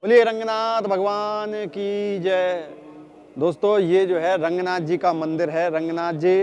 बोलिए रंगनाथ भगवान की जय। दोस्तों ये जो है रंगनाथ जी का मंदिर है। रंगनाथ जी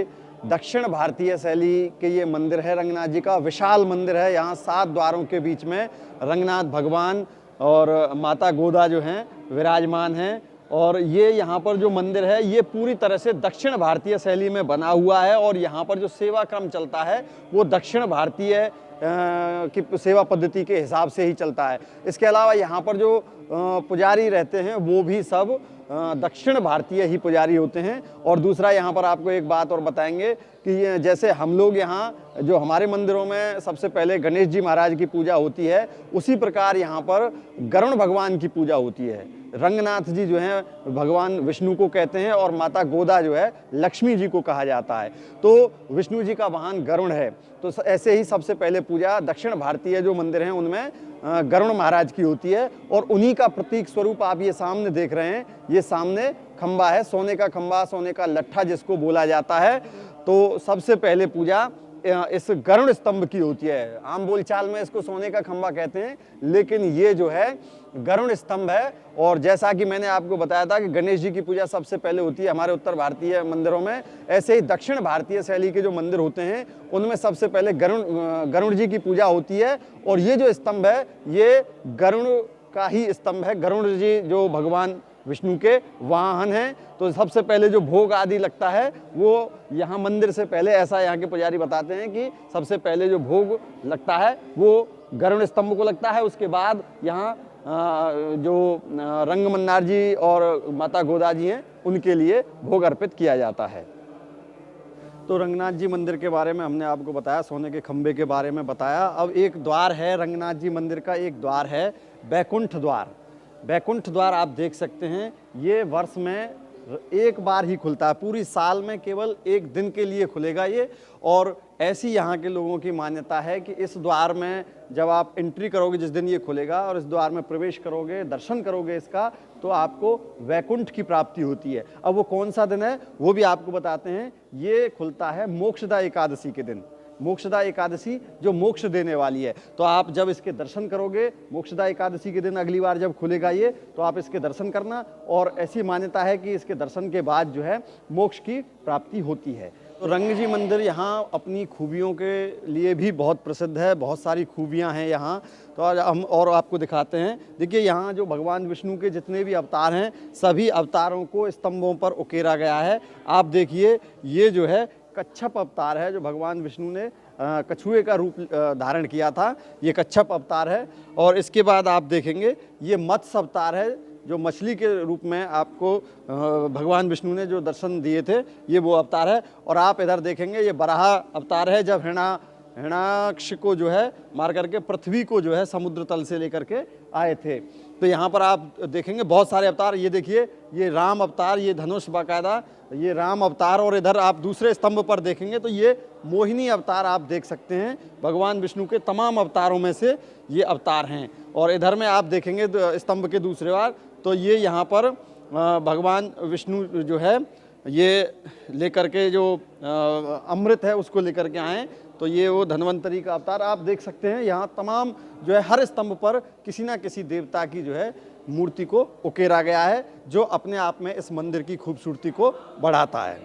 दक्षिण भारतीय शैली के ये मंदिर है। रंगनाथ जी का विशाल मंदिर है। यहाँ 7 द्वारों के बीच में रंगनाथ भगवान और माता गोदा जो हैं विराजमान हैं। और ये यहाँ पर जो मंदिर है ये पूरी तरह से दक्षिण भारतीय शैली में बना हुआ है और यहाँ पर जो सेवा क्रम चलता है वो दक्षिण भारतीय की सेवा पद्धति के हिसाब से ही चलता है। इसके अलावा यहाँ पर जो पुजारी रहते हैं वो भी सब दक्षिण भारतीय ही पुजारी होते हैं। और दूसरा यहाँ पर आपको एक बात और बताएंगे कि जैसे हम लोग यहाँ जो हमारे मंदिरों में सबसे पहले गणेश जी महाराज की पूजा होती है, उसी प्रकार यहाँ पर गरुड़ भगवान की पूजा होती है। रंगनाथ जी जो हैं भगवान विष्णु को कहते हैं और माता गोदा जो है लक्ष्मी जी को कहा जाता है। तो विष्णु जी का वाहन गरुड़ है। तो ऐसे ही सबसे पहले पूजा दक्षिण भारतीय जो मंदिर हैं उनमें गरुड़ महाराज की होती है। और उन्हीं का प्रतीक स्वरूप आप ये सामने देख रहे हैं, ये सामने खंबा है, सोने का खंबा, सोने का लट्ठा जिसको बोला जाता है। तो सबसे पहले पूजा इस गरुड़ स्तंभ की होती है। आम बोलचाल में इसको सोने का खंबा कहते हैं, लेकिन ये जो है गरुड़ स्तंभ है। और जैसा कि मैंने आपको बताया था कि गणेश जी की पूजा सबसे पहले होती है हमारे उत्तर भारतीय मंदिरों में, ऐसे ही दक्षिण भारतीय शैली के जो मंदिर होते हैं उनमें सबसे पहले गरुड़ जी की पूजा होती है। और ये जो स्तंभ है ये गरुड़ का ही स्तंभ है। गरुड़ जी जो भगवान विष्णु के वाहन हैं। तो सबसे पहले जो भोग आदि लगता है वो यहाँ मंदिर से पहले, ऐसा यहाँ के पुजारी बताते हैं कि सबसे पहले जो भोग लगता है वो गरुड़ स्तंभ को लगता है। उसके बाद यहाँ जो रंगमन्नार जी और माता गोदा जी हैं उनके लिए भोग अर्पित किया जाता है। तो रंगनाथ जी मंदिर के बारे में हमने आपको बताया, सोने के खंबे के बारे में बताया। अब एक द्वार है रंगनाथ जी मंदिर का, एक द्वार है बैकुंठ द्वार। बैकुंठ द्वार आप देख सकते हैं ये वर्ष में एक बार ही खुलता है, पूरी साल में केवल एक दिन के लिए खुलेगा ये। और ऐसी यहाँ के लोगों की मान्यता है कि इस द्वार में जब आप एंट्री करोगे, जिस दिन ये खुलेगा और इस द्वार में प्रवेश करोगे, दर्शन करोगे इसका, तो आपको वैकुंठ की प्राप्ति होती है। अब वो कौन सा दिन है वो भी आपको बताते हैं। ये खुलता है मोक्षदा एकादशी के दिन। मोक्षदा एकादशी जो मोक्ष देने वाली है। तो आप जब इसके दर्शन करोगे मोक्षदा एकादशी के दिन, अगली बार जब खुलेगा ये, तो आप इसके दर्शन करना। और ऐसी मान्यता है कि इसके दर्शन के बाद जो है मोक्ष की प्राप्ति होती है। तो रंग जी मंदिर यहाँ अपनी खूबियों के लिए भी बहुत प्रसिद्ध है, बहुत सारी खूबियाँ हैं यहाँ। तो आज हम और आपको दिखाते हैं। देखिए यहाँ जो भगवान विष्णु के जितने भी अवतार हैं सभी अवतारों को स्तंभों पर उकेरा गया है। आप देखिए ये जो है कच्छप अवतार है, जो भगवान विष्णु ने कछुए का रूप धारण किया था, ये कच्छप अवतार है। और इसके बाद आप देखेंगे ये मत्स्य अवतार है, जो मछली के रूप में आपको भगवान विष्णु ने जो दर्शन दिए थे, ये वो अवतार है। और आप इधर देखेंगे ये बराह अवतार है, जब हिरण्याक्ष को जो है मार करके पृथ्वी को जो है समुद्र तल से लेकर के आए थे। तो यहाँ पर आप देखेंगे बहुत सारे अवतार। ये देखिए ये राम अवतार, ये धनुष बाकायदा, ये राम अवतार। और इधर आप दूसरे स्तंभ पर देखेंगे तो ये मोहिनी अवतार आप देख सकते हैं। भगवान विष्णु के तमाम अवतारों में से ये अवतार हैं। और इधर में आप देखेंगे स्तंभ के दूसरे बार तो ये यहाँ पर भगवान विष्णु जो है ये लेकर के जो अमृत है उसको लेकर के आए। तो ये वो धन्वंतरी का अवतार आप देख सकते हैं। यहाँ तमाम जो है हर स्तंभ पर किसी ना किसी देवता की जो है मूर्ति को उकेरा गया है, जो अपने आप में इस मंदिर की खूबसूरती को बढ़ाता है।